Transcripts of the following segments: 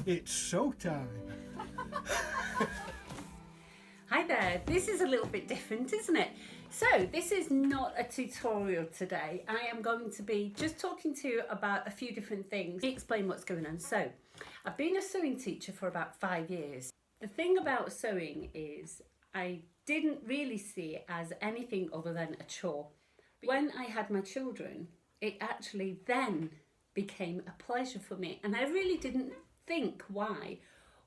It's showtime. Hi there, this is a little bit different, isn't it? So this is not a tutorial today. I am going to be just talking to you about a few different things. Explain what's going on. So I've been a sewing teacher for about 5 years. The thing about sewing is I didn't really see it as anything other than a chore. When I had my children, it actually then became a pleasure for me, and I really didn't think why.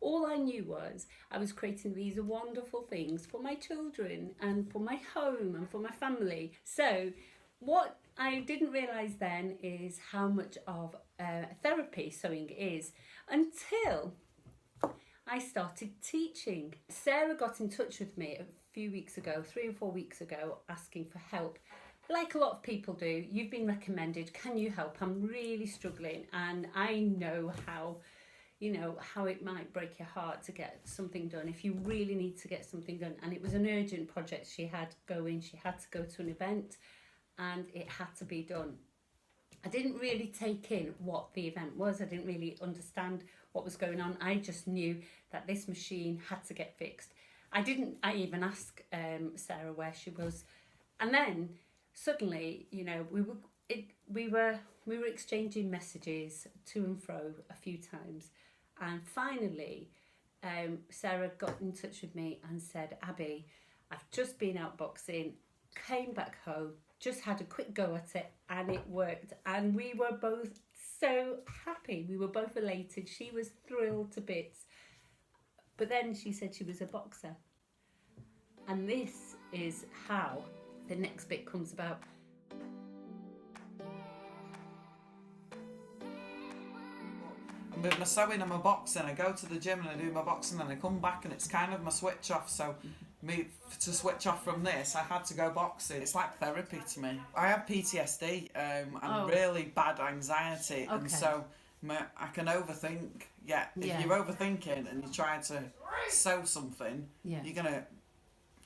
All I knew was I was creating these wonderful things for my children and for my home and for my family. So what I didn't realise then is how much of therapy sewing is until I started teaching. Sarah got in touch with me a few weeks ago, 3 or 4 weeks ago, asking for help. Like a lot of people do, you've been recommended, can you help? I'm really struggling, and I know how it might break your heart to get something done if you really need to get something done. And it was an urgent project she had going. She had to go to an event and it had to be done. I didn't really take in what the event was. I didn't really understand what was going on. I just knew that this machine had to get fixed. I even asked Sarah where she was. And then suddenly, we were exchanging messages to and fro a few times. And finally, Sarah got in touch with me and said, Abby, I've just been out boxing, came back home, just had a quick go at it, and it worked. And we were both so happy. We were both elated. She was thrilled to bits. But then she said she was a boxer. And this is how the next bit comes about. With my sewing and my boxing, I go to the gym and I do my boxing and I come back and it's kind of my switch off. So to switch off from this, I had to go boxing. It's like therapy to me. I have PTSD and really bad anxiety, and so I can overthink. If you're overthinking and you try to sew something,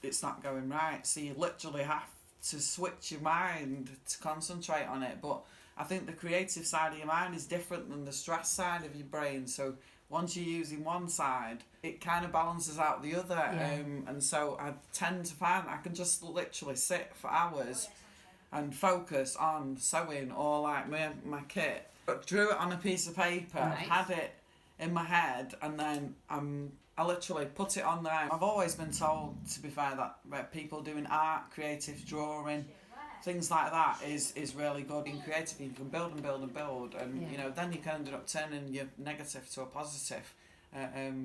it's not going right. So you literally have to switch your mind to concentrate on it. But I think the creative side of your mind is different than the stress side of your brain. So once you're using one side, it kind of balances out the other. And so I tend to find I can just literally sit for hours and focus on sewing or like my kit. But drew it on a piece of paper, Nice. had it in my head, and then I literally put it on there. I've always been told, to be fair, that people doing art, creative drawing, things like that is really good. In creative, you can build and build and build, and then you can end up turning your negative to a positive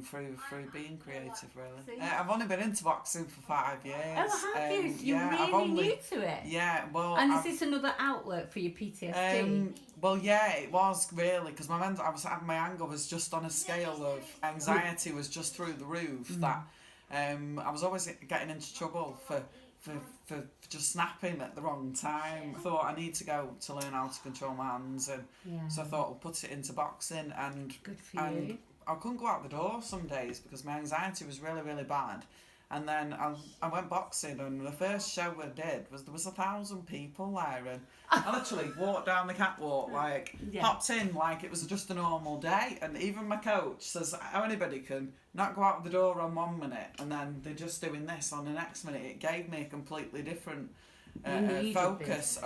through being creative. Really, I've only been into boxing for 5 years. Oh, have you? You're really new to it. Yeah, well. And is this another outlet for your PTSD? Well, yeah, it was really, because my anger was just on a scale of anxiety was just through the roof. That I was always getting into trouble for just snapping at the wrong time. I thought I need to go to learn how to control my hands, and so I thought I'll put it into boxing. And Good for you. I couldn't go out the door some days because my anxiety was really, really bad. And then I went boxing, and the first show I did there was 1,000 people there, and I literally walked down the catwalk, hopped in like it was just a normal day. And even my coach says how anybody can not go out the door on 1 minute and then they're just doing this on the next minute. It gave me a completely different focus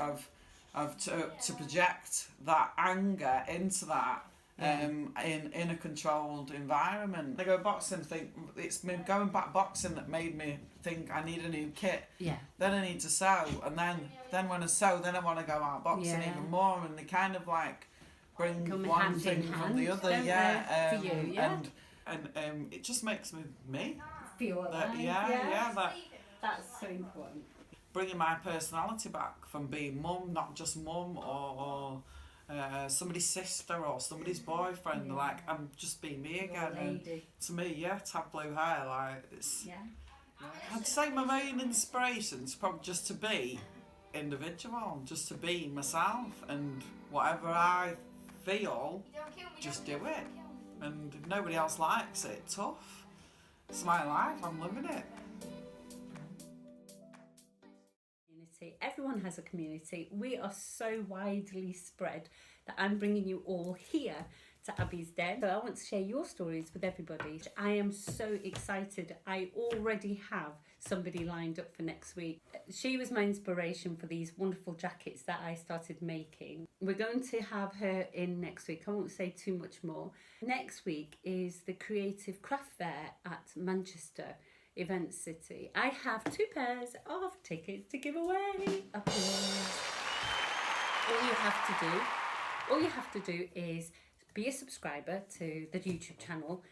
to project that anger into that. In a controlled environment. I go boxing, think it's been going back boxing that made me think I need a new kit. Then I need to sew, and then when I sew, then I want to go out boxing even more, and they kind of like bring one thing from the other. For you, and it just makes me feel alive. That's so important. Bringing my personality back from being mum, not just mum, or somebody's sister or somebody's boyfriend. Like, I'm just being me again. And to me, to have blue hair, like, it's I'd say my main inspiration is probably just to be individual, just to be myself, and whatever I feel, just do it. And if nobody else likes it, tough. It's my life, I'm living it. Everyone has a community. We are so widely spread that I'm bringing you all here to Abby's den. So I want to share your stories with everybody. I am so excited. I already have somebody lined up for next week. She was my inspiration for these wonderful jackets that I started making. We're going to have her in next week. I won't say too much more. Next week is the Creative Craft Fair at Manchester Event City. I have 2 pairs of tickets to give away. Applause. All you have to do is be a subscriber to the YouTube channel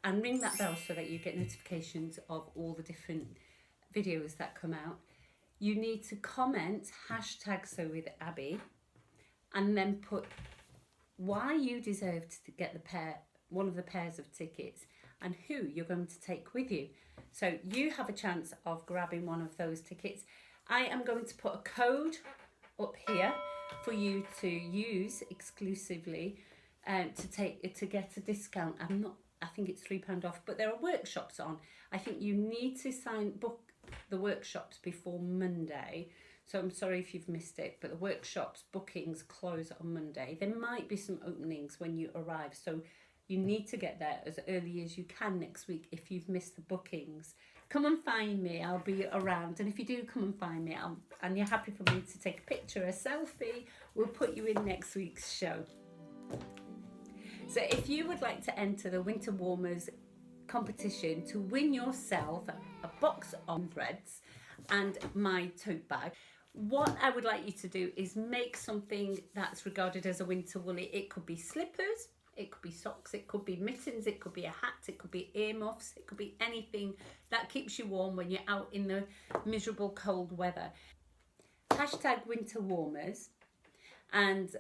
and ring that bell so that you get notifications of all the different videos that come out. You need to comment #SoWithAbby and then put why you deserved to get one of the pairs of tickets and who you're going to take with you. So you have a chance of grabbing one of those tickets. I am going to put a code up here for you to use exclusively to get a discount. I think it's £3 off, but there are workshops on. I think you need to book the workshops before Monday. So I'm sorry if you've missed it, but the workshops bookings close on Monday. There might be some openings when you arrive, so you need to get there as early as you can next week if you've missed the bookings. Come and find me, I'll be around. And if you do come and find me and you're happy for me to take a picture, a selfie, we'll put you in next week's show. So if you would like to enter the Winter Warmers competition to win yourself a box of threads and my tote bag, what I would like you to do is make something that's regarded as a winter woolly. It could be slippers, it could be socks, it could be mittens, it could be a hat, it could be earmuffs, it could be anything that keeps you warm when you're out in the miserable cold weather. #Winter Warmers, and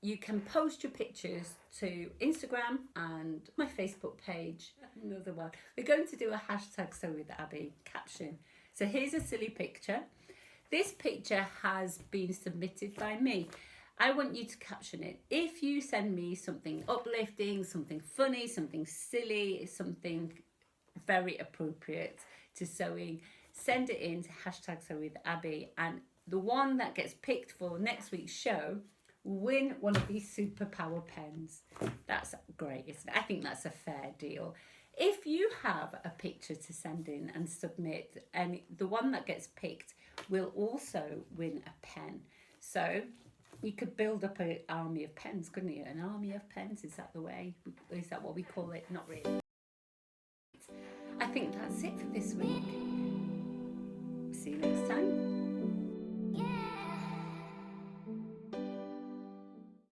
you can post your pictures to Instagram and my Facebook page. Another one. We're going to do a #SoWithAbby caption. So here's a silly picture. This picture has been submitted by me. I want you to caption it. If you send me something uplifting, something funny, something silly, something very appropriate to sewing, send it in to #SoWithAbby, and the one that gets picked for next week's show will win one of these superpower pens. That's great, isn't it? I think that's a fair deal. If you have a picture to send in and submit, and the one that gets picked will also win a pen. So you could build up an army of pens, couldn't you? An army of pens, is that the way? Is that what we call it? Not really. I think that's it for this week. See you next time.